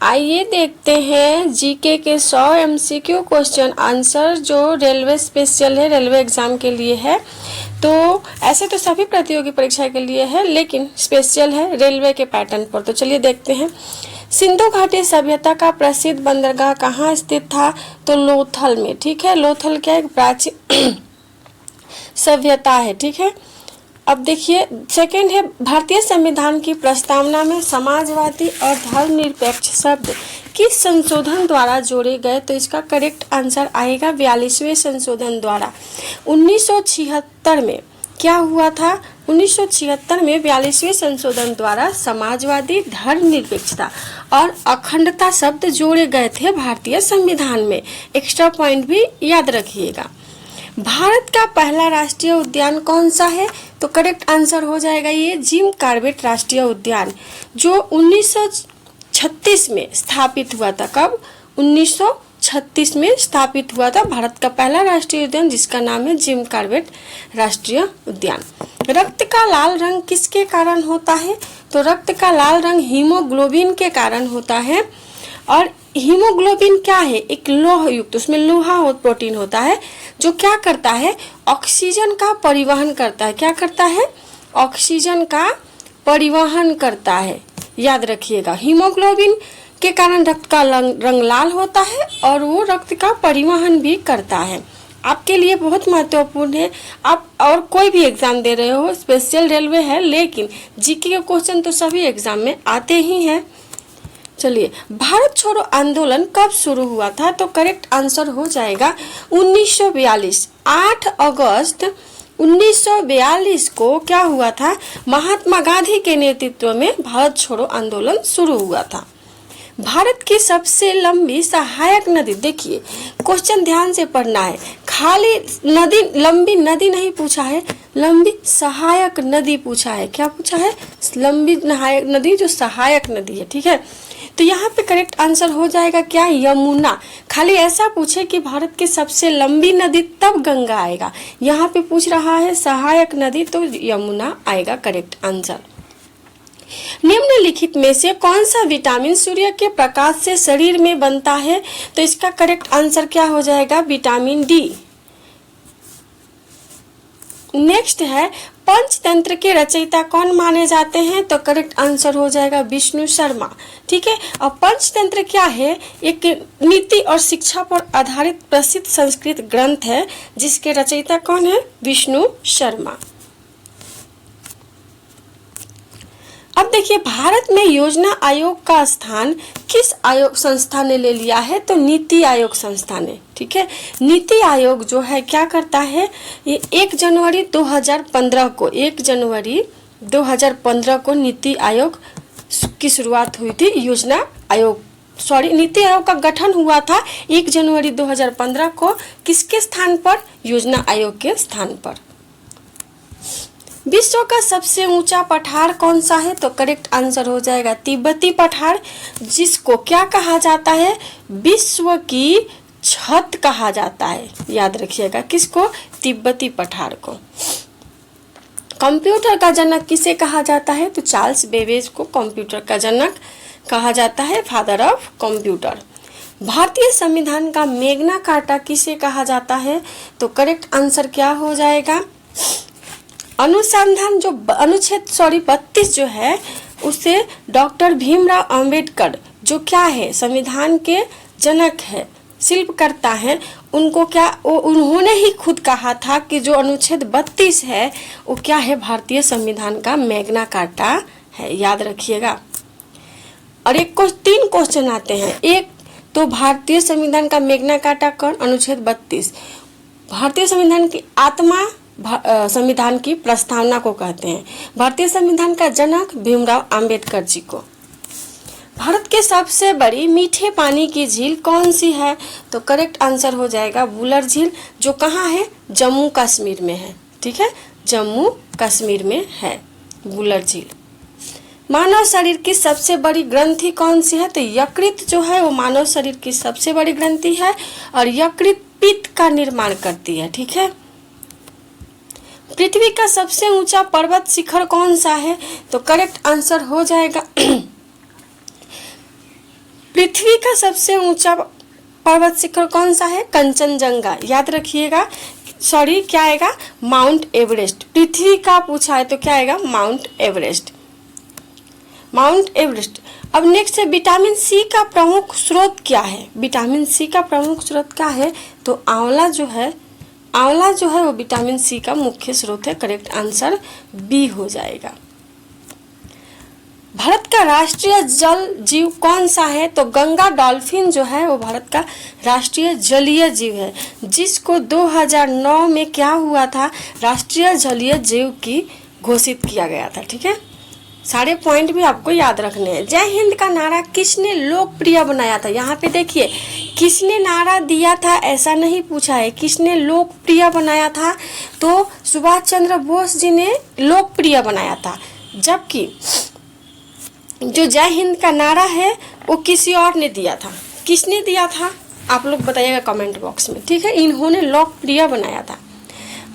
आइए देखते हैं जीके के 100 एमसीक्यू क्वेश्चन आंसर जो रेलवे स्पेशल है, रेलवे एग्जाम के लिए है। तो ऐसे तो सभी प्रतियोगी परीक्षा के लिए है, लेकिन स्पेशल है रेलवे के पैटर्न पर। तो चलिए देखते हैं। सिंधु घाटी सभ्यता का प्रसिद्ध बंदरगाह कहाँ स्थित था? तो लोथल में। ठीक है, लोथल क्या एक प्राचीन सभ्यता है। ठीक है, अब देखिए सेकंड है, भारतीय संविधान की प्रस्तावना में समाजवादी और धर्मनिरपेक्ष शब्द किस संशोधन द्वारा जोड़े गए? तो इसका करेक्ट आंसर आएगा 42वें संशोधन द्वारा। 1976 में क्या हुआ था? 1976 में 42वें संशोधन द्वारा समाजवादी, धर्मनिरपेक्षता और अखंडता शब्द जोड़े गए थे भारतीय संविधान में। एक्स्ट्रा पॉइंट भी याद रखिएगा। भारत का पहला राष्ट्रीय उद्यान कौन सा है? तो करेक्ट आंसर हो जाएगा ये जिम कॉर्बेट राष्ट्रीय उद्यान, जो 1936 में स्थापित हुआ था। कब? 1936 में स्थापित हुआ था भारत का पहला राष्ट्रीय उद्यान, जिसका नाम है जिम कॉर्बेट राष्ट्रीय उद्यान। रक्त का लाल रंग किसके कारण होता है? तो रक्त का लाल रंग हीमोग्लोबिन के कारण होता है। और हीमोग्लोबिन क्या है? एक लोह युक्त, उसमें लोहा और प्रोटीन होता है, जो क्या करता है? ऑक्सीजन का परिवहन करता है। क्या करता है? ऑक्सीजन का परिवहन करता है। याद रखिएगा, हीमोग्लोबिन के कारण रक्त का रंग लाल होता है और वो रक्त का परिवहन भी करता है। आपके लिए बहुत महत्वपूर्ण है। आप और कोई भी एग्जाम दे रहे हो, स्पेशल रेलवे है, लेकिन जीके के क्वेश्चन तो सभी एग्जाम में आते ही हैं। चलिए, भारत छोड़ो आंदोलन कब शुरू हुआ था? तो करेक्ट आंसर हो जाएगा 1942। 8 अगस्त 1942 को क्या हुआ था? महात्मा गांधी के नेतृत्व में भारत छोड़ो आंदोलन शुरू हुआ था। भारत की सबसे लंबी सहायक नदी, देखिए क्वेश्चन ध्यान से पढ़ना है, खाली नदी, लंबी नदी नहीं पूछा है, लंबी सहायक नदी पूछा है। क्या पूछा है? लंबी नदी जो सहायक नदी है। ठीक है, तो यहाँ पे करेक्ट आंसर हो जाएगा क्या? यमुना। खाली ऐसा पूछे कि भारत की सबसे लंबी नदी, तब गंगा आएगा। यहाँ पे पूछ रहा है सहायक नदी, तो यमुना आएगा करेक्ट आंसर। निम्नलिखित में से कौन सा विटामिन सूर्य के प्रकाश से शरीर में बनता है? तो इसका करेक्ट आंसर क्या हो जाएगा? Vitamin D. नेक्स्ट है, पंचतंत्र के रचयिता कौन माने जाते हैं? तो करेक्ट आंसर हो जाएगा विष्णु शर्मा। ठीक है, और पंचतंत्र क्या है? एक नीति और शिक्षा पर आधारित प्रसिद्ध संस्कृत ग्रंथ है, जिसके रचयिता कौन है? विष्णु शर्मा। अब देखिए, भारत में योजना आयोग का स्थान किस आयोग संस्था ने ले लिया है? तो नीति आयोग संस्था ने। ठीक है, नीति आयोग जो है क्या करता है? ये 1 जनवरी 2015 को, 1 जनवरी 2015 को नीति आयोग की शुरुआत हुई थी। योजना आयोग, नीति आयोग का गठन हुआ था 1 जनवरी 2015 को। किसके स्थान पर? योजना आयोग के स्थान पर। विश्व का सबसे ऊंचा पठार कौन सा है? तो करेक्ट आंसर हो जाएगा तिब्बती पठार, जिसको क्या कहा जाता है? विश्व की छत कहा जाता है। याद रखिएगा, किसको? तिब्बती पठार को। कंप्यूटर का जनक किसे कहा जाता है? तो चार्ल्स बेबेज को कंप्यूटर का जनक कहा जाता है, फादर ऑफ कंप्यूटर। भारतीय संविधान का मेग्ना कार्टा किसे कहा जाता है? तो करेक्ट आंसर क्या हो जाएगा? अनुसंधान जो अनुच्छेद 32 जो है, उसे डॉक्टर भीमराव अंबेडकर जो क्या है? संविधान के जनक है, शिल्पकर्ता है। उनको क्या, उन्होंने ही खुद कहा था कि जो अनुच्छेद 32 है वो क्या है? भारतीय संविधान का मैग्ना कार्टा है। याद रखिएगा। और 3 क्वेश्चन आते हैं। एक तो भारतीय संविधान का मैग्ना कार्टा कौन? अनुच्छेद 32। भारतीय संविधान की आत्मा संविधान की प्रस्तावना को कहते हैं। भारतीय संविधान का जनक भीमराव अंबेडकर जी को। भारत के सबसे बड़ी मीठे पानी की झील कौन सी है? तो करेक्ट आंसर हो जाएगा वुलर झील, जो कहाँ है? जम्मू कश्मीर में है। ठीक है, जम्मू कश्मीर में है वुलर झील। मानव शरीर की सबसे बड़ी ग्रंथि कौन सी है? तो यकृत जो है वो मानव शरीर की सबसे बड़ी ग्रंथि है, और यकृत पित्त का निर्माण करती है। ठीक है, पृथ्वी का सबसे ऊंचा पर्वत शिखर कौन सा है? तो करेक्ट आंसर हो जाएगा पृथ्वी का सबसे ऊंचा पर्वत शिखर कौन सा है? कंचनजंगा। याद रखिएगा, सॉरी क्या आएगा? Mount Everest. पृथ्वी का पूछा है तो क्या आएगा? Mount Everest. Mount Everest. अब नेक्स्ट है विटामिन सी का प्रमुख स्रोत क्या है? विटामिन सी का प्रमुख स्रोत क्या है? तो आंवला जो है वो विटामिन सी का मुख्य स्रोत है। करेक्ट आंसर बी हो जाएगा। भारत का राष्ट्रीय जल जीव कौन सा है? तो गंगा डॉल्फिन जो है वो भारत का राष्ट्रीय जलीय जीव है, जिसको 2009 में क्या हुआ था? राष्ट्रीय जलीय जीव की घोषित किया गया था। ठीक है, सारे पॉइंट भी आपको याद रखने हैं। जय हिंद का नारा किसने लोकप्रिय बनाया था? यहाँ पे देखिए, किसने नारा दिया था ऐसा नहीं पूछा है, किसने लोकप्रिय बनाया था? तो सुभाष चंद्र बोस जी ने लोकप्रिय बनाया था। जबकि जो जय हिंद का नारा है वो किसी और ने दिया था। किसने दिया था आप लोग बताइएगा कमेंट बॉक्स में। ठीक है, इन्होंने लोकप्रिय बनाया था।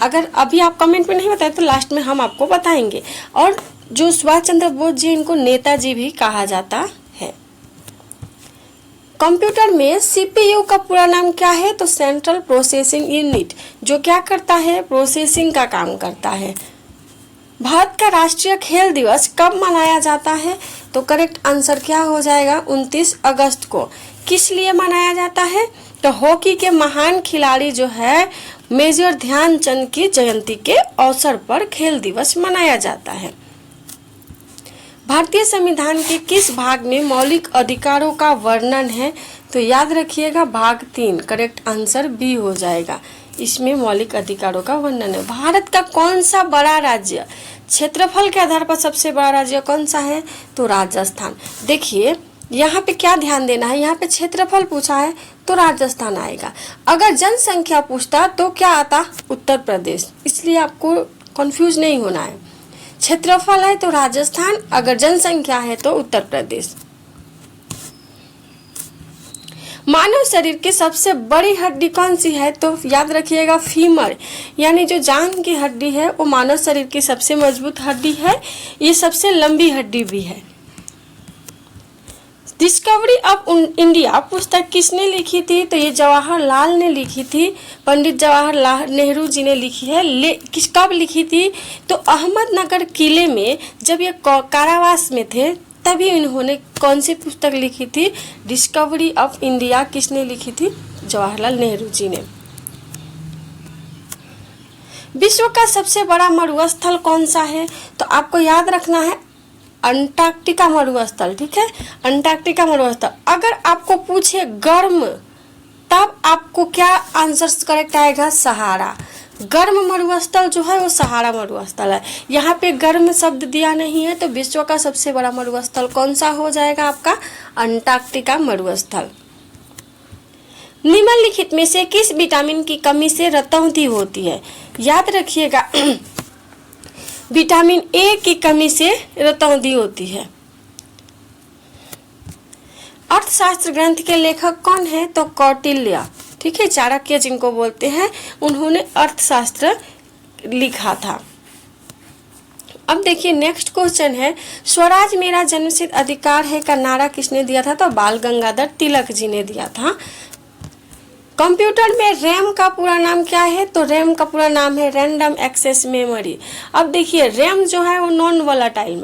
अगर अभी आप कमेंट में नहीं बताए तो लास्ट में हम आपको बताएंगे। और जो सुभाष चंद्र बोस जी, इनको नेताजी भी कहा जाता है। कंप्यूटर में सीपीयू का पूरा नाम क्या है? तो सेंट्रल प्रोसेसिंग यूनिट, जो क्या करता है? प्रोसेसिंग का काम करता है। भारत का राष्ट्रीय खेल दिवस कब मनाया जाता है? तो करेक्ट आंसर क्या हो जाएगा? 29 अगस्त को। किस लिए मनाया जाता है? तो हॉकी के महान खिलाड़ी जो है मेजर ध्यानचंद की जयंती के अवसर पर खेल दिवस मनाया जाता है। भारतीय संविधान के किस भाग में मौलिक अधिकारों का वर्णन है? तो याद रखिएगा भाग 3। करेक्ट आंसर बी हो जाएगा। इसमें मौलिक अधिकारों का वर्णन है। भारत का कौन सा बड़ा राज्य क्षेत्रफल के आधार पर सबसे बड़ा राज्य कौन सा है? तो राजस्थान। देखिए यहाँ पे क्या ध्यान देना है, यहाँ पे क्षेत्रफल पूछा है तो राजस्थान आएगा। अगर जनसंख्या पूछता तो क्या आता? उत्तर प्रदेश। इसलिए आपको कंफ्यूज नहीं होना है। क्षेत्रफल है तो राजस्थान, अगर जनसंख्या है तो उत्तर प्रदेश। मानव शरीर की सबसे बड़ी हड्डी कौन सी है? तो याद रखिएगा फीमर, यानी जो जांघ की हड्डी है वो मानव शरीर की सबसे मजबूत हड्डी है। ये सबसे लंबी हड्डी भी है। डिस्कवरी ऑफ इंडिया पुस्तक किसने लिखी थी? तो ये जवाहरलाल ने लिखी थी। पंडित जवाहरलाल नेहरू जी ने लिखी है। कब लिखी थी? तो अहमदनगर किले में जब ये कारावास में थे तभी इन्होंने कौन सी पुस्तक लिखी थी? Discovery of India. किसने लिखी थी? जवाहरलाल नेहरू जी ने। विश्व का सबसे बड़ा मरुस्थल कौन सा है? तो आपको याद रखना है अंटार्कटिका मरुस्थल। ठीक है, अंटार्कटिका मरुस्थल। अगर आपको पूछे गर्म, तब आपको क्या आंसर करेक्ट आएगा? सहारा। गर्म मरुस्थल जो है वो सहारा मरुस्थल है। यहाँ पे गर्म शब्द दिया नहीं है, तो विश्व का सबसे बड़ा मरुस्थल कौन सा हो जाएगा आपका? अंटार्कटिका मरुस्थल। निम्नलिखित में से किस विटामिन की कमी से रतौंधी होती है? याद रखिएगा विटामिन ए की कमी से रतौंधी होती है। अर्थशास्त्र ग्रंथ के लेखक कौन है? तो कौटिल्य। ठीक है, चाणक्य जिनको बोलते हैं, उन्होंने अर्थशास्त्र लिखा था। अब देखिए नेक्स्ट क्वेश्चन है, स्वराज मेरा जन्मसिद्ध अधिकार है का नारा किसने दिया था? तो बाल गंगाधर तिलक जी ने दिया था। कंप्यूटर में रैम का पूरा नाम क्या है? तो रैम का पूरा नाम है रैंडम एक्सेस मेमोरी। अब देखिए रैम जो है वो नॉन वोलाटाइल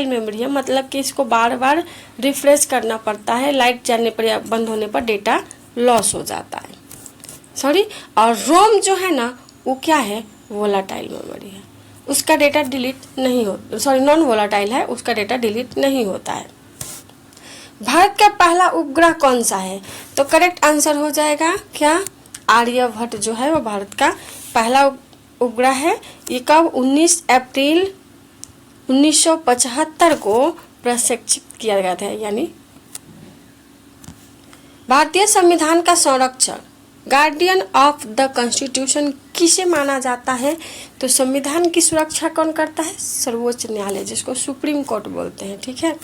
मेमोरी है, मतलब कि इसको बार बार रिफ्रेश करना पड़ता है। लाइट जाने पर या बंद होने पर डेटा लॉस हो जाता है। और रोम जो है ना वो क्या है? वोलाटाइल मेमोरी है, उसका डेटा डिलीट नहीं होता। नॉन वोलाटाइल है, उसका डेटा डिलीट नहीं होता है। भारत का पहला उपग्रह कौन सा है? तो करेक्ट आंसर हो जाएगा क्या? आर्यभट्ट जो है वो भारत का पहला उपग्रह है। ये कब? 19 अप्रैल 1975 को प्रक्षेपित किया गया था। यानी भारतीय संविधान का संरक्षक, गार्डियन ऑफ द कॉन्स्टिट्यूशन किसे माना जाता है? तो संविधान की सुरक्षा कौन करता है? सर्वोच्च न्यायालय, जिसको सुप्रीम कोर्ट बोलते हैं। ठीक है,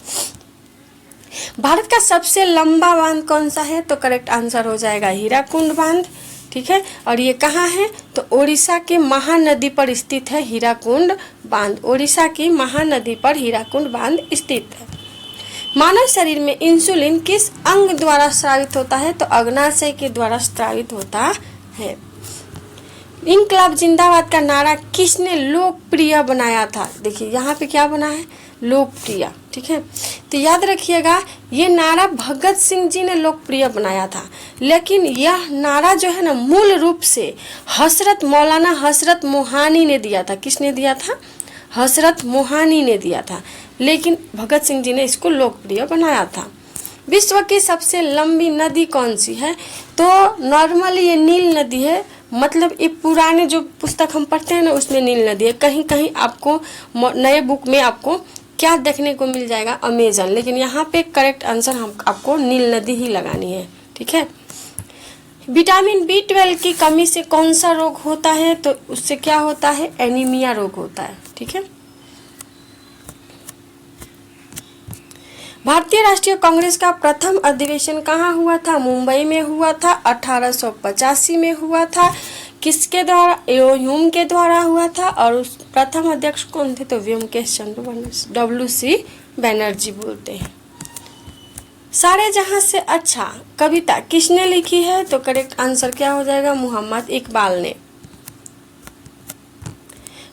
भारत का सबसे लंबा बांध कौन सा है? तो करेक्ट आंसर हो जाएगा हीराकुंड बांध। ठीक है, और ये कहाँ है? तो ओडिशा के महानदी पर स्थित है हीराकुंड बांध। ओडिशा की महानदी पर हीराकुंड बांध स्थित है। मानव शरीर में इंसुलिन किस अंग द्वारा स्रावित होता है? तो अग्नाशय के द्वारा स्रावित होता है। इनकलाब जिंदाबाद का नारा किसने लोकप्रिय बनाया था? देखिए यहाँ पे क्या बना है, लोकप्रिय, ठीक है। तो याद रखिएगा ये नारा भगत सिंह जी ने लोकप्रिय बनाया था, लेकिन यह नारा जो है ना मूल रूप से मौलाना हसरत मोहानी ने दिया था। किसने दिया था? हसरत मोहानी ने दिया था, लेकिन भगत सिंह जी ने इसको लोकप्रिय बनाया था। विश्व की सबसे लंबी नदी कौन सी है? तो नॉर्मली ये नील नदी है, मतलब ये पुराने जो पुस्तक हम पढ़ते हैं ना उसमें नील नदी है। कहीं कहीं आपको नए बुक में आपको क्या देखने को मिल जाएगा, अमेजन, लेकिन यहाँ पे करेक्ट आंसर हम आपको नील नदी ही लगानी है, ठीक है। विटामिन B12 की कमी से कौन सा रोग होता है? तो उससे क्या होता है, एनीमिया रोग होता है, ठीक है। भारतीय राष्ट्रीय कांग्रेस का प्रथम अधिवेशन कहाँ हुआ था? मुंबई में हुआ था। 1885 में हुआ था। किसके द्वारा? ह्यूम के द्वारा हुआ था। और उस प्रथम अध्यक्ष कौन थे? तो व्योमकेश चंद्र WC बैनर्जी बोलते हैं। सारे जहां से अच्छा कविता किसने लिखी है? तो करेक्ट आंसर क्या हो जाएगा, मोहम्मद इकबाल ने।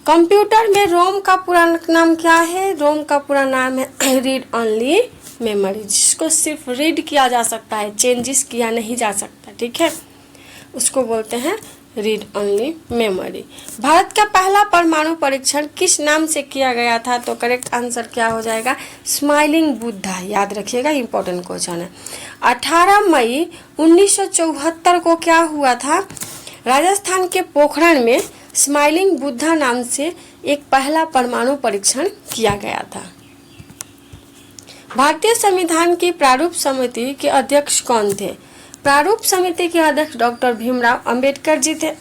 कंप्यूटर में रोम का पूरा नाम क्या है? रोम का पूरा नाम है रीड ओनली मेमोरी, जिसको सिर्फ रीड किया जा सकता है, चेंजेस किया नहीं जा सकता, ठीक है, उसको बोलते हैं रीड ओनली मेमोरी। भारत का पहला परमाणु परीक्षण किस नाम से किया गया था? तो करेक्ट आंसर क्या हो जाएगा, स्माइलिंग बुद्धा। याद रखिएगा, इंपॉर्टेंट क्वेश्चन है। 18 मई 1974 को क्या हुआ था? राजस्थान के पोखरण में स्माइलिंग बुद्धा नाम से एक पहला परमाणु परीक्षण किया गया था। भारतीय संविधान की प्रारूप समिति के अध्यक्ष कौन थे? प्रारूप समिति के अध्यक्ष डॉक्टर भीमराव अंबेडकर जी थे।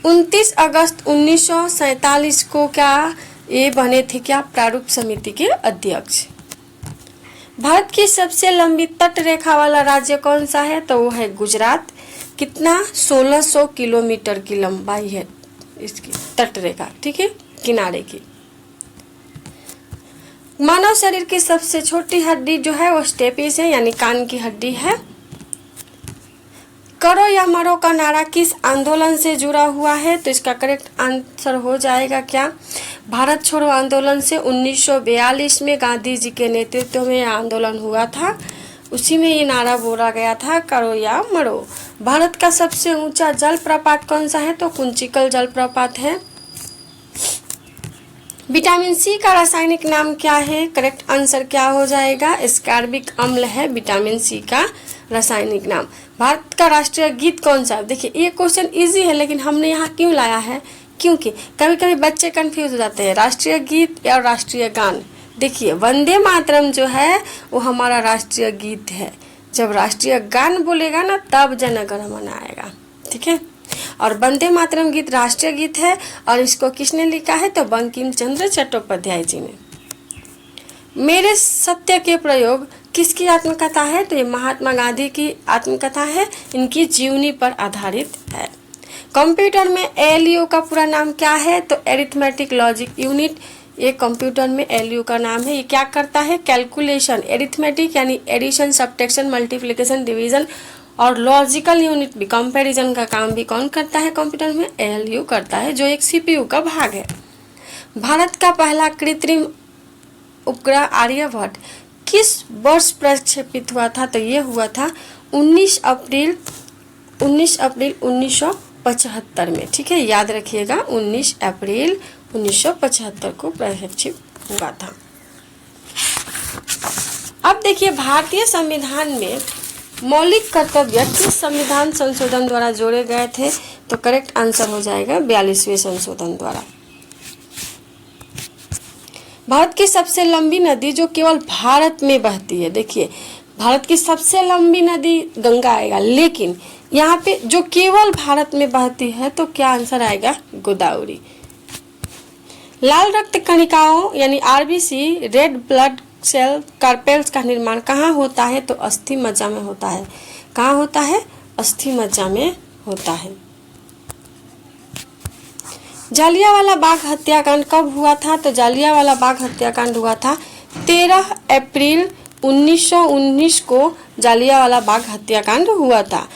29 अगस्त 1947 को क्या ये बने थे, क्या प्रारूप समिति के अध्यक्ष। भारत की सबसे लंबी तट रेखा वाला राज्य कौन सा है? तो वो है गुजरात। कितना? 1600 किलोमीटर की लंबाई है इसकी तट रेखा, ठीक है, किनारे की। मानव शरीर की सबसे छोटी हड्डी जो है वो स्टेपिस है, यानी कान की हड्डी है। करो या मरो का नारा किस आंदोलन से जुड़ा हुआ है? तो इसका करेक्ट आंसर हो जाएगा क्या, भारत छोड़ो आंदोलन से। 1942 में गांधी जी के नेतृत्व में आंदोलन हुआ था, उसी में ये नारा बोला गया था, करो या मरो। भारत का सबसे ऊंचा जलप्रपात कौन सा है? तो कुंचिकल जलप्रपात है। विटामिन सी का रासायनिक नाम क्या है? करेक्ट आंसर क्या हो जाएगा, एस्कॉर्बिक अम्ल है विटामिन सी का रासायनिक नाम। भारत का राष्ट्रीय गीत कौन सा? देखिए ये क्वेश्चन इजी है, लेकिन हमने यहाँ क्यों लाया है, क्योंकि कभी कभी बच्चे कंफ्यूज हो जाते हैं राष्ट्रीय गीत या राष्ट्रीय गान। देखिए वंदे मातरम जो है वो हमारा राष्ट्रीय गीत है, जब राष्ट्रीय गान बोलेगा ना तब जन गण मन आएगा, ठीक है। और वंदे मातरम गीत राष्ट्रीय गीत है, और इसको किसने लिखा है? तो बंकिम चंद्र चट्टोपाध्याय जी ने। मेरे सत्य के प्रयोग किसकी आत्मकथा है? तो ये महात्मा गांधी की आत्मकथा है, इनकी जीवनी पर आधारित है। कंप्यूटर में ALU का पूरा नाम क्या है? तो एरिथमेटिक लॉजिक यूनिट। ये कंप्यूटर में ALU का नाम है। ये क्या करता है? कैलकुलेशन, एरिथमेटिक यानी एडिशन, सब्ट्रैक्शन, मल्टीप्लिकेशन, डिवीजन, और लॉजिकल यूनिट भी, कंपैरिजन का काम भी कौन करता है कंप्यूटर में? ALU करता है, जो एक CPU का भाग है। भारत का पहला कृत्रिम उपग्रह आर्यभट्ट किस वर्ष प्रक्षेपित हुआ था? तो ये हुआ था 19 अप्रैल 1975 में, ठीक है, याद रखिएगा 19 अप्रैल 1975 को प्रक्षेपित हुआ था। अब देखिए भारतीय संविधान में मौलिक कर्तव्य किस संविधान संशोधन द्वारा जोड़े गए थे? तो करेक्ट आंसर हो जाएगा 42वें संशोधन द्वारा। भारत की सबसे लंबी नदी जो केवल भारत में बहती है, देखिए भारत की सबसे लंबी नदी गंगा आएगा, लेकिन यहाँ पे जो केवल भारत में बहती है तो क्या आंसर आएगा? गोदावरी। लाल रक्त कणिकाओं यानी RBC, red blood cell corpuscles का निर्माण कहाँ होता है? तो अस्थि मज्जा में होता है। कहाँ होता है? अस्थि मज्जा में होता है। जालियांवाला बाग हत्याकांड कब हुआ था? तो जालियांवाला बाग हत्याकांड हुआ था 13 अप्रैल 1919 को जालियांवाला बाग हत्याकांड हुआ था।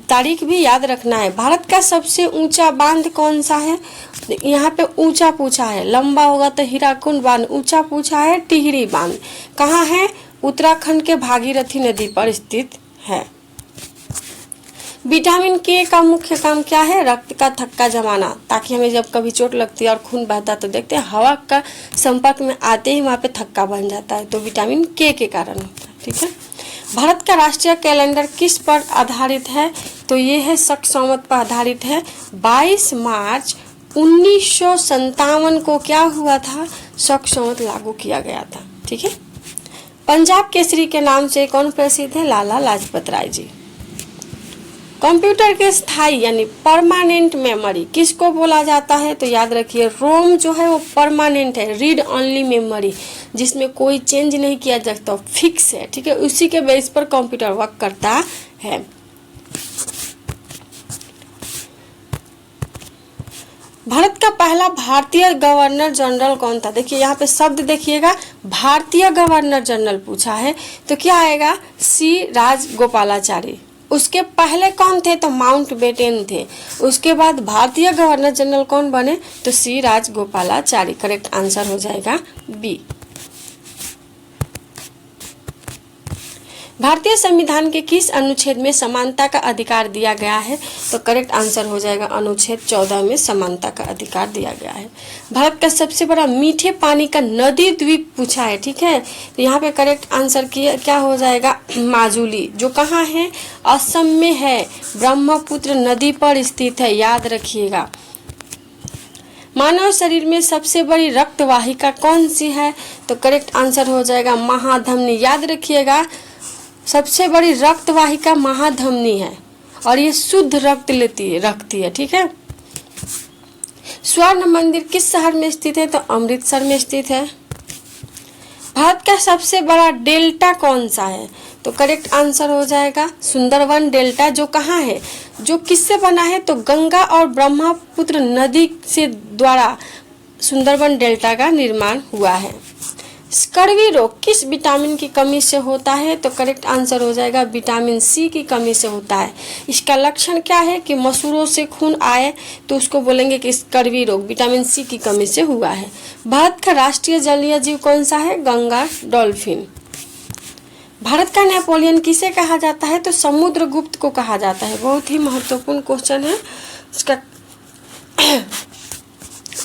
तारीख भी याद रखना है। भारत का सबसे ऊंचा बांध कौन सा है? यहाँ पे ऊंचा पूछा है, लंबा होगा तो हीराकुंड बांध, ऊंचा पूछा है टिहरी बांध। कहाँ है? उत्तराखंड के भागीरथी नदी पर स्थित है। विटामिन के का मुख्य काम क्या है? रक्त का थक्का जमाना, ताकि हमें जब कभी चोट लगती है और खून बहता है तो देखते हैं हवा का संपर्क में आते ही वहाँ पे थक्का बन जाता है, तो विटामिन के कारण होता है। ठीक है। भारत का राष्ट्रीय कैलेंडर किस पर आधारित है? तो ये है शक संवत पर आधारित है। 22 मार्च 1957 को क्या हुआ था? शक संवत लागू किया गया था। ठीक है। पंजाब केसरी के नाम से कौन प्रसिद्ध है? लाला लाजपत राय जी। कंप्यूटर के स्थायी यानी परमानेंट मेमोरी किसको बोला जाता है? तो याद रखिए, रोम जो है वो परमानेंट है, रीड ओनली मेमोरी, जिसमें कोई चेंज नहीं किया जा सकता, फिक्स है। ठीक है, उसी के बेस पर कंप्यूटर वर्क करता है। भारत का पहला भारतीय गवर्नर जनरल कौन था? देखिए यहाँ पे शब्द देखिएगा, भारतीय गवर्नर जनरल पूछा है तो क्या आएगा? सी राजगोपालाचारी। उसके पहले कौन थे? तो माउंटबेटन थे। उसके बाद भारतीय गवर्नर जनरल कौन बने? तो सी राजगोपालाचारी। करेक्ट आंसर हो जाएगा बी। भारतीय संविधान के किस अनुच्छेद में समानता का अधिकार दिया गया है? तो करेक्ट आंसर हो जाएगा अनुच्छेद 14 में समानता का अधिकार दिया गया है। भारत का सबसे बड़ा मीठे पानी का नदी द्वीप पूछा है। ठीक है, तो यहाँ पे करेक्ट आंसर क्या हो जाएगा? माजुली, जो कहाँ है? असम में है, ब्रह्मपुत्र नदी पर स्थित है, याद रखिएगा। मानव शरीर में सबसे बड़ी रक्त वाहिका कौन सी है? तो करेक्ट आंसर हो जाएगा महाधमनी। याद रखिएगा, सबसे बड़ी रक्त वाहिका महाधमनी है और ये शुद्ध रक्त रखती है। ठीक है। स्वर्ण मंदिर किस शहर में स्थित है? तो अमृतसर में स्थित है। भारत का सबसे बड़ा डेल्टा कौन सा है? तो करेक्ट आंसर हो जाएगा सुंदरवन डेल्टा, जो कहाँ है? जो किससे बना है? तो गंगा और ब्रह्मपुत्र नदी से द्वारा सुंदरवन डेल्टा का निर्माण हुआ है। स्कर्वी रोग किस विटामिन की कमी से होता है? तो करेक्ट आंसर हो जाएगा विटामिन सी की कमी से होता है। इसका लक्षण क्या है? कि मसूड़ों से खून आए तो उसको बोलेंगे कि स्कर्वी रोग विटामिन सी की कमी से हुआ है। भारत का राष्ट्रीय जलीय जीव कौन सा है? गंगा डॉल्फिन। भारत का नेपोलियन किसे कहा जाता है? तो समुद्रगुप्त को कहा जाता है। बहुत ही महत्वपूर्ण क्वेश्चन है इसका।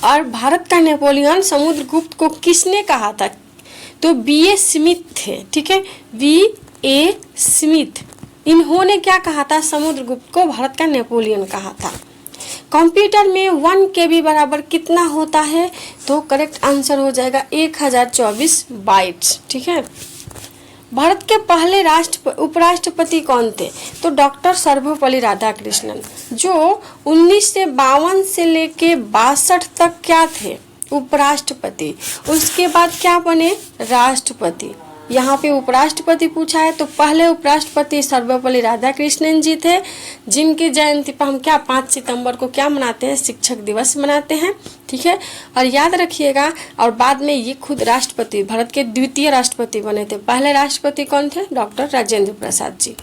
और भारत का नेपोलियन समुद्रगुप्त को किसने कहा था? तो B.A. स्मिथ थे। ठीक है, B.A. स्मिथ, इन्होंने क्या कहा था? समुद्रगुप्त को भारत का नेपोलियन कहा था। कंप्यूटर में 1 KB बराबर कितना होता है? तो करेक्ट आंसर हो जाएगा 1024 बाइट्स। ठीक है। भारत के पहले उपराष्ट्रपति कौन थे? तो डॉक्टर सर्वपल्ली राधाकृष्णन, जो 1952 से लेके 62 तक क्या थे? उपराष्ट्रपति। उसके बाद क्या बने? राष्ट्रपति। यहाँ पे उपराष्ट्रपति पूछा है तो पहले उपराष्ट्रपति सर्वपल्ली राधाकृष्णन जी थे, जिनकी जयंती पर हम क्या 5 सितंबर को क्या मनाते हैं? शिक्षक दिवस मनाते हैं। ठीक है, और याद रखिएगा, और बाद में ये खुद राष्ट्रपति, भारत के द्वितीय राष्ट्रपति बने थे। पहले राष्ट्रपति कौन थे? डॉक्टर राजेंद्र प्रसाद जी।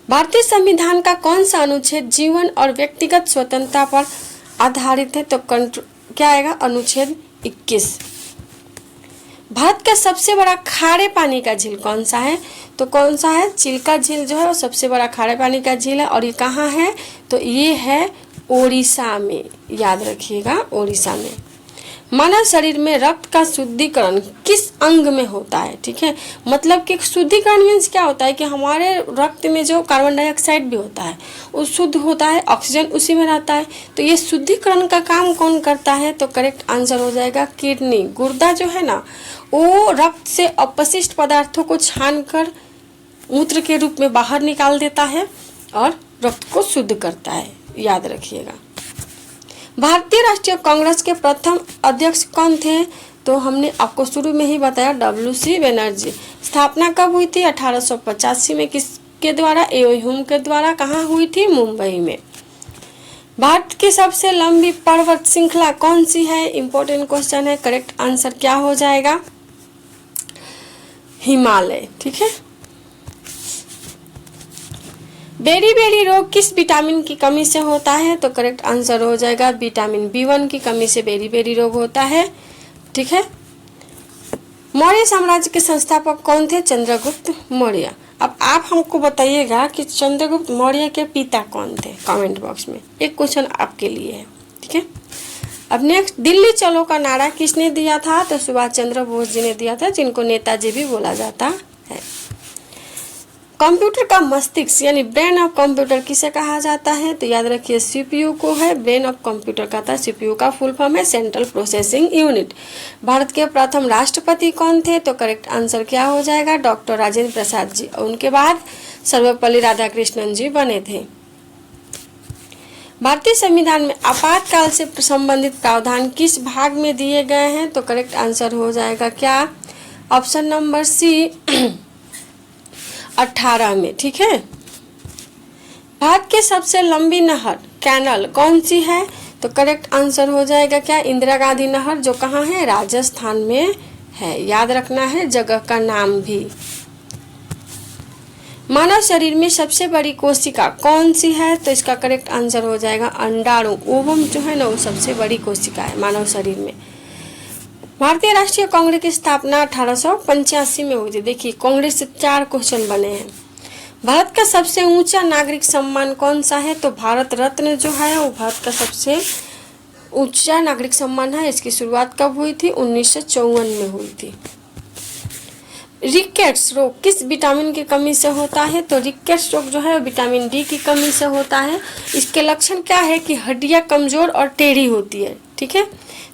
भारतीय संविधान का कौन सा अनुच्छेद जीवन और व्यक्तिगत स्वतंत्रता पर आधारित है? तो क्या आएगा? अनुच्छेद 21। भारत का सबसे बड़ा खारे पानी का झील कौन सा है? तो कौन सा है? चिल्का झील जो है वो सबसे बड़ा खारे पानी का झील है। और ये कहाँ है? तो ये है ओडिशा में, याद रखिएगा, ओडिशा में। मानव शरीर में रक्त का शुद्धिकरण किस अंग में होता है? ठीक है, मतलब कि शुद्धिकरण मीन्स क्या होता है कि हमारे रक्त में जो कार्बन डाइऑक्साइड भी होता है वो शुद्ध होता है, ऑक्सीजन उसी में रहता है। तो ये शुद्धिकरण का काम कौन करता है? तो करेक्ट आंसर हो जाएगा किडनी। गुर्दा जो है ना, वो रक्त से अपशिष्ट पदार्थों को छानकर मूत्र के रूप में बाहर निकाल देता है और रक्त को शुद्ध करता है, याद रखिएगा। भारतीय राष्ट्रीय कांग्रेस के प्रथम अध्यक्ष कौन थे? तो हमने आपको शुरू में ही बताया, WC बनर्जी। स्थापना कब हुई थी? 1885 में। किसके द्वारा? A.O. ह्यूम के द्वारा। कहाँ हुई थी? मुंबई में। भारत की सबसे लंबी पर्वत श्रृंखला कौन सी है? इंपॉर्टेंट क्वेश्चन है। करेक्ट आंसर क्या हो जाएगा? हिमालय। ठीक है। बेरी रोग किस विटामिन की कमी से होता है? तो करेक्ट आंसर हो जाएगा विटामिन B1 की कमी से बेरी रोग होता है। ठीक है। मौर्य साम्राज्य के संस्थापक कौन थे? चंद्रगुप्त मौर्य। अब आप हमको बताइएगा कि चंद्रगुप्त मौर्य के पिता कौन थे, कमेंट बॉक्स में। एक क्वेश्चन आपके लिए है। ठीक है। अब नेक्स्ट, दिल्ली चलो का नारा किसने दिया था? तो सुभाष चंद्र बोस जी ने दिया था, जिनको नेताजी भी बोला जाता है। कंप्यूटर का मस्तिष्क यानी ब्रेन ऑफ कंप्यूटर किसे कहा जाता है? तो याद रखिए CPU को है। ब्रेन ऑफ कंप्यूटर का था, CPU का फुल फॉर्म है सेंट्रल प्रोसेसिंग यूनिट। भारत के प्रथम राष्ट्रपति कौन थे? तो करेक्ट आंसर क्या हो जाएगा? डॉक्टर राजेंद्र प्रसाद जी। और उनके बाद सर्वपल्ली राधाकृष्णन जी बने थे। भारतीय संविधान में आपातकाल से संबंधित प्रावधान किस भाग में दिए गए हैं? तो करेक्ट आंसर हो जाएगा क्या? ऑप्शन नंबर सी 18 में। ठीक है। भारत की सबसे लंबी नहर कैनल कौन सी है? तो करेक्ट आंसर हो जाएगा क्या? इंदिरा गांधी नहर, जो कहाँ है? राजस्थान में है। याद रखना है जगह का नाम भी। मानव शरीर में सबसे बड़ी कोशिका कौन सी है? तो इसका करेक्ट आंसर हो जाएगा अंडाणु। ओवम जो है ना, वो सबसे बड़ी कोशिका है मानव शरीर में। भारतीय राष्ट्रीय कांग्रेस की स्थापना 1885 में हुई थी। देखिए कांग्रेस से 4 क्वेश्चन बने हैं। भारत का सबसे ऊंचा नागरिक सम्मान कौन सा है? तो भारत रत्न जो है वो भारत का सबसे ऊंचा नागरिक सम्मान है। इसकी शुरुआत कब हुई थी? 1954 में हुई थी। रिकेट्स रोग किस विटामिन की कमी से होता है? तो रिकेट्स रोग जो है विटामिन D की कमी से होता है। इसके लक्षण क्या है कि हड्डियां कमजोर और टेढ़ी होती है। ठीक है,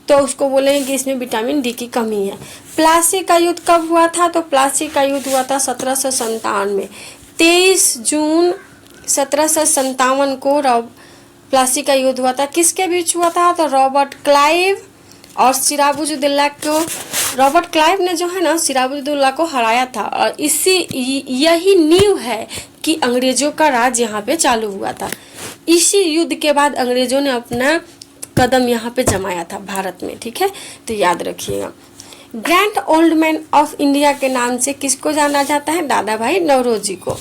तो उसको बोलेंगे कि इसमें विटामिन D की कमी है। प्लासी का युद्ध कब हुआ था? तो प्लासी का युद्ध हुआ था 1757 में। 23 जून 1757 को प्लासी का युद्ध हुआ था। किसके बीच हुआ था? तो रॉबर्ट क्लाइव और सिराजुद्दौला को। रॉबर्ट क्लाइव ने जो है ना सिराजुद्दौला को हराया था, और यही नींव है कि अंग्रेजों का राज यहाँ पे चालू हुआ था। इसी युद्ध के बाद अंग्रेजों ने अपना कदम यहाँ पे जमाया था भारत में। ठीक है, तो याद रखिएगा। Grand old man of India के नाम से किसको जाना जाता है? दादा भाई नौरोजी को।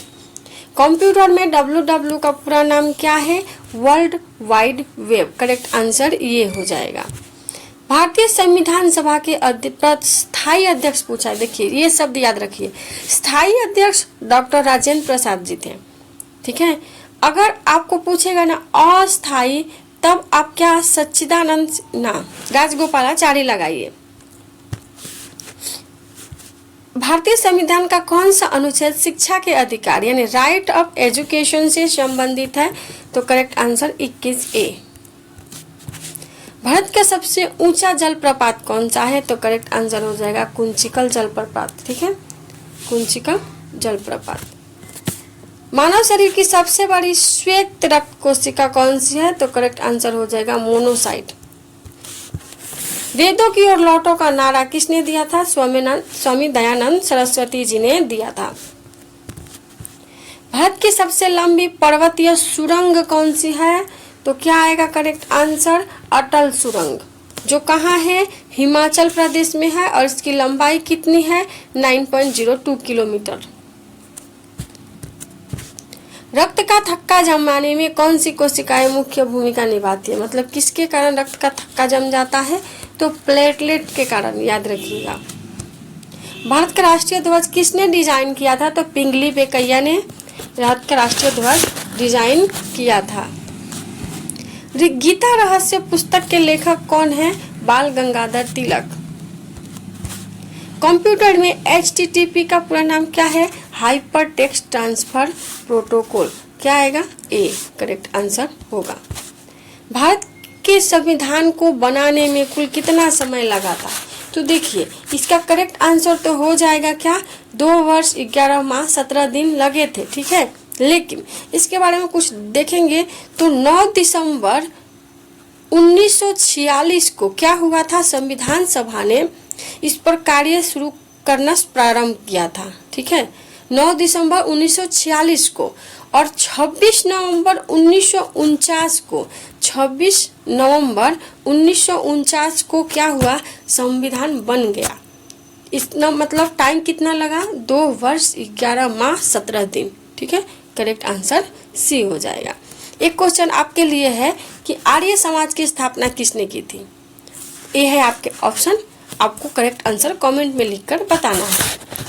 कंप्यूटर में WW का पूरा नाम क्या है? World wide web. Correct answer ये हो जाएगा। भारतीय संविधान सभा के स्थायी अध्यक्ष पूछा है। देखिए ये शब्द याद रखिए, स्थायी अध्यक्ष डॉक्टर राजेंद्र प्रसाद जी थे। ठीक है, अगर आपको पूछेगा ना अस्थायी, तब आप क्या सच्चिदानंद ना राजगोपालाचारी लगाइए। भारतीय संविधान का कौन सा अनुच्छेद शिक्षा के अधिकार यानी राइट ऑफ एजुकेशन से संबंधित है? तो करेक्ट आंसर 21A। भारत का सबसे ऊंचा जलप्रपात कौन सा है? तो करेक्ट आंसर हो जाएगा कुंचिकल जलप्रपात। ठीक है, कुंचिकल जलप्रपात। मानव शरीर की सबसे बड़ी श्वेत रक्त कोशिका कौन सी है? तो करेक्ट आंसर हो जाएगा मोनोसाइट। वेदों की ओर लौटो का नारा किसने दिया था? स्वामी दयानंद सरस्वती जी ने दिया था। भारत की सबसे लंबी पर्वतीय सुरंग कौन सी है? तो क्या आएगा करेक्ट आंसर? अटल सुरंग, जो कहाँ है? हिमाचल प्रदेश में है, और इसकी लंबाई कितनी है? 9.02 किलोमीटर। रक्त का थक्का जमाने में कौन सी कोशिकाएं मुख्य भूमिका निभाती है? मतलब किसके कारण रक्त का थक्का जम जाता है? तो प्लेटलेट के कारण। याद रखिएगा। भारत का राष्ट्रीय ध्वज किसने डिजाइन किया था? तो पिंगली वेंकैया ने भारत का राष्ट्रीय ध्वज डिजाइन किया था। गीता रहस्य पुस्तक के लेखक कौन है? बाल गंगाधर तिलक। कंप्यूटर में HTTP का पूरा नाम क्या है? Hyper text transfer protocol. क्या आएगा? A करेक्ट आंसर होगा। भारत के संविधान को बनाने में कुल कितना समय लगा था? तो देखिए इसका करेक्ट आंसर तो हो जाएगा क्या? 2 वर्ष 11 माह 17 दिन लगे थे। ठीक है, लेकिन इसके बारे में कुछ देखेंगे तो 9 दिसंबर 1946 को क्या हुआ था? संविधान सभा ने इस पर कार्य शुरू करना प्रारंभ किया था। ठीक है, 9 दिसंबर 1946 को, और 26 नवंबर 1949 को 26 नवंबर 1949 को क्या हुआ? संविधान बन गया। इतना मतलब टाइम कितना लगा, 2 वर्ष 11 माह 17 दिन। ठीक है, करेक्ट आंसर सी हो जाएगा। एक क्वेश्चन आपके लिए है कि आर्य समाज की स्थापना किसने की थी। ये है आपके ऑप्शन, आपको करेक्ट आंसर कमेंट में लिखकर बताना है।